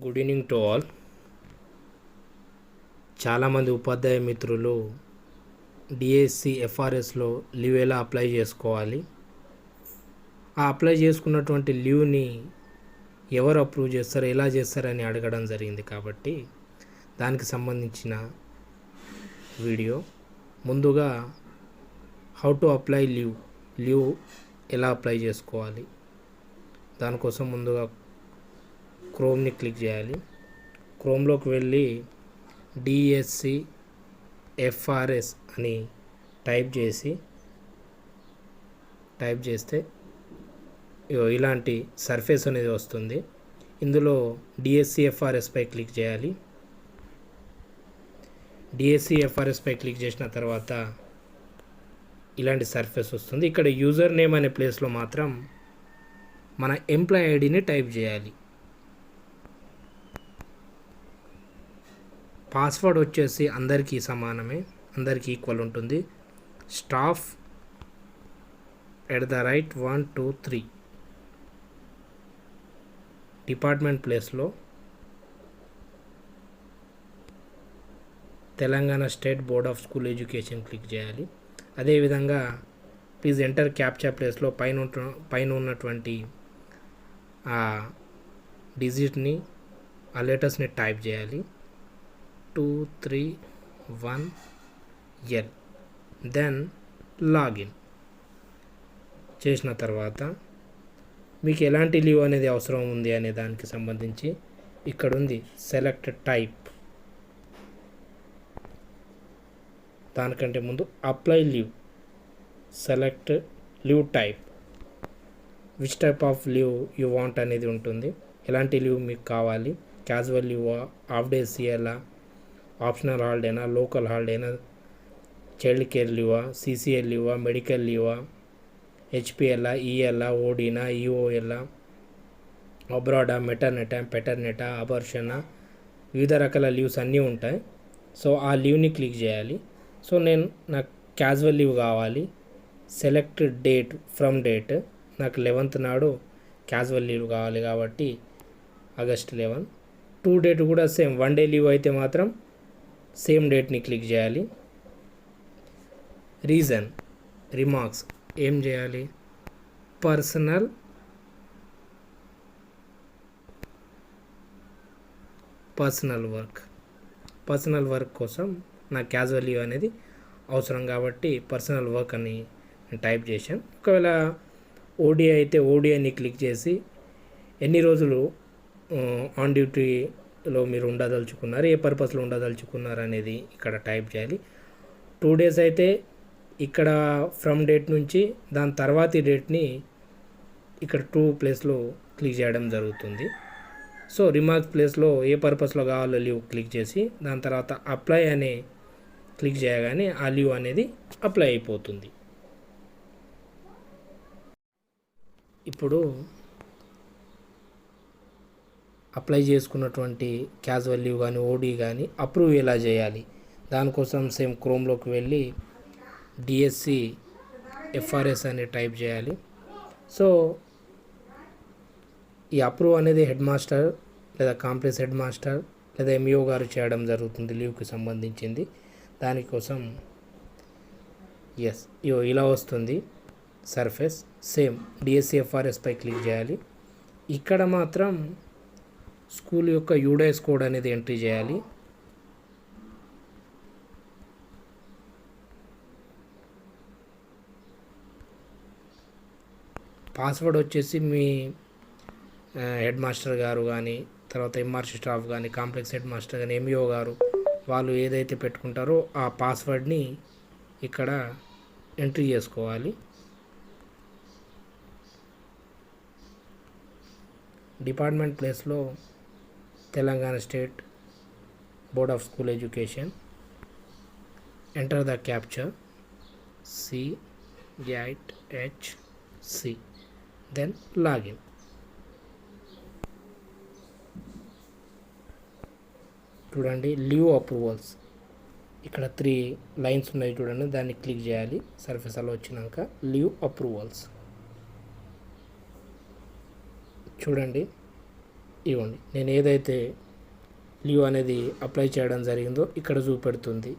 Good evening to all. చాలామంది ఉపాధ్యాయ మిత్రులు DSC ఎఫ్ఆర్ఎస్లో leave ఎలా అప్లై చేసుకోవాలి, ఆ అప్లై చేసుకున్నటువంటి లీవ్ని ఎవరు అప్రూవ్ చేస్తారు, ఎలా చేస్తారని అడగడం జరిగింది. కాబట్టి దానికి సంబంధించిన వీడియో. ముందుగా హౌ టు అప్లై లీవ్ ఎలా అప్లై చేసుకోవాలి, దానికోసం ముందుగా క్రోమ్ని క్లిక్ చేయాలి. క్రోమ్లోకి వెళ్ళి డిఎస్సి ఎఫ్ఆర్ఎస్ అని టైప్ చేస్తే ఇలాంటి సర్ఫేస్ అనేది వస్తుంది. ఇందులో డిఎస్సి ఎఫ్ఆర్ఎస్పై క్లిక్ చేయాలి. డిఎస్సి ఎఫ్ఆర్ఎస్పై క్లిక్ చేసిన తర్వాత ఇలాంటి సర్ఫేస్ వస్తుంది. ఇక్కడ యూజర్ నేమ్ అనే ప్లేస్లో మాత్రం మన ఎంప్లాయ్ ఐడిని టైప్ చేయాలి. పాస్వర్డ్ వచ్చేసి అందరికీ సమానమే, అందరికీ ఈక్వల్ ఉంటుంది. స్టాఫ్ @1 2 3. డిపార్ట్మెంట్ ప్లేస్లో Telangana state board of school education click చేయాలి. అదేవిధంగా ప్లీజ్ ఎంటర్ క్యాప్చా ప్లేస్లో పైన ఉన్నటువంటి ఆ డిజిట్ని, ఆ లెటర్స్ని టైప్ చేయాలి. 231L. దెన్ లాగిన్ చేసిన తర్వాత మీకు ఎలాంటి లీవ్ అనేది అవసరం ఉంది అనే దానికి సంబంధించి ఇక్కడ ఉంది సెలెక్ట్ టైప్. దానికంటే ముందు apply leave, select leave type, which type of leave you want అనేది ఉంటుంది. ఎలాంటి లీవ్ మీకు కావాలి, క్యాజువల్ లీవా, హాఫ్ డే సిఎల్ఆ, ఆప్షనల్ హాలిడేనా, లోకల్ హాలిడేనా, చైల్డ్ కేర్ లీవా, సిసిఎల్ లీవా, మెడికల్ లీవా, హెచ్పిఎల్ఆ, ఈఎల్ఆ, ఓడీనా, ఈఓఎల్ఆ, అబ్రాడా, మెటర్నెటా, పెటర్నెటా, అబర్షనా, వివిధ రకాల లీవ్స్ అన్నీ ఉంటాయి. సో ఆ లీవ్ని క్లిక్ చేయాలి. సో నాకు క్యాజువల్ లీవ్ కావాలి. సెలెక్ట్ డేట్ ఫ్రమ్ డేట్, నాకు 11th నాడు క్యాజువల్ లీవ్ కావాలి కాబట్టి ఆగస్ట్ 11. టు డేట్ కూడా సేమ్, 1 డే లీవ్ అయితే మాత్రం సేమ్ డేట్ని క్లిక్ చేయాలి. రీజన్, రిమార్క్స్ ఏం చేయాలి, పర్సనల్ వర్క్ కోసం నాకు క్యాజువల్ లీవ్ అనేది అవసరం కాబట్టి పర్సనల్ వర్క్ అని టైప్ చేశాను. ఒకవేళ ఓడిఐ అయితే ఓడిఐని క్లిక్ చేసి ఎన్ని రోజులు ఆన్ డ్యూటీలో మీరు ఉండదలుచుకున్నారు, ఏ పర్పస్లో ఉండదలుచుకున్నారు అనేది ఇక్కడ టైప్ చేయాలి. 2 days అయితే ఇక్కడ ఫ్రమ్ డేట్ నుంచి దాని తర్వాతి డేట్ని ఇక్కడ 2 ప్లేస్లో క్లిక్ చేయడం జరుగుతుంది. సో రిమార్క్స్ ప్లేస్లో ఏ పర్పస్లో కావాలో లీవ్ క్లిక్ చేసి దాని తర్వాత అప్లై అనే క్లిక్ చేయగానే ఆ లీవ్ అనేది అప్లై అయిపోతుంది. ఇప్పుడు అప్లై చేసుకున్నటువంటి క్యాజువల్ లీవ్ కానీ ఓడీ కానీ అప్రూవ్ ఎలా చేయాలి, దానికోసం సేమ్ క్రోమ్లోకి వెళ్ళి డిఎస్సి ఎఫ్ఆర్ఎస్ అని టైప్ చేయాలి. సో ఈ అప్రూవ్ అనేది హెడ్ మాస్టర్ లేదా కాంప్లెక్స్ హెడ్ మాస్టర్ లేదా ఎంఈఓ గారు చేయడం జరుగుతుంది లీవ్కి సంబంధించింది. దానికోసం ఇలా వస్తుంది సర్ఫేస్. సేమ్ డిఎస్సి ఎఫ్ఆర్ఎస్పై క్లిక్ చేయాలి. ఇక్కడ మాత్రం స్కూల్ యొక్క యూడైస్ కోడ్ అనేది ఎంట్రీ చేయాలి. పాస్వర్డ్ వచ్చేసి మీ హెడ్ మాస్టర్ గారు కానీ, తర్వాత ఎంఆర్సీ స్టాఫ్ కానీ, కాంప్లెక్స్ హెడ్ మాస్టర్ కానీ, ఎంఈఓ గారు వాళ్ళు ఏదైతే పెట్టుకుంటారో ఆ పాస్వర్డ్ని ఇక్కడ ఎంట్రీ చేసుకోవాలి. డిపార్ట్మెంట్ ప్లేస్లో Telangana state board of school education, enter the captcha C8HC, then login. చూడండి లీవ్ అప్రూవల్స్, ఇక్కడ 3 లైన్స్ ఉన్నాయి చూడండి, దాన్ని క్లిక్ చేయాలి. సర్ఫేస్ అలా వచ్చినాక లీవ్ అప్రూవల్స్ చూడండి ఇవ్వండి, నేను ఏదైతే లీవ్ అనేది అప్లై చేయడం జరిగిందో ఇక్కడ చూపెడుతుంది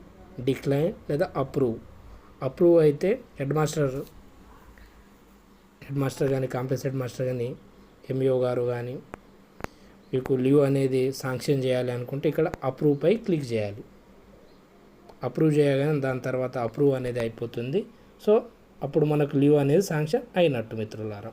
డిక్లైన్ లేదా అప్రూవ్ అయితే హెడ్ మాస్టర్ కానీ కాంప్లెక్స్ హెడ్ మాస్టర్ కానీ ఎంఈఓ గారు కానీ మీకు లీవ్ అనేది శాంక్షన్ చేయాలి అనుకుంటే ఇక్కడ అప్రూవ్ పై క్లిక్ చేయాలి. అప్రూవ్ చేయగానే దాని తర్వాత అప్రూవ్ అనేది అయిపోతుంది. సో అప్పుడు మనకు లీవ్ అనేది శాంక్షన్ అయినట్టు మిత్రులారా.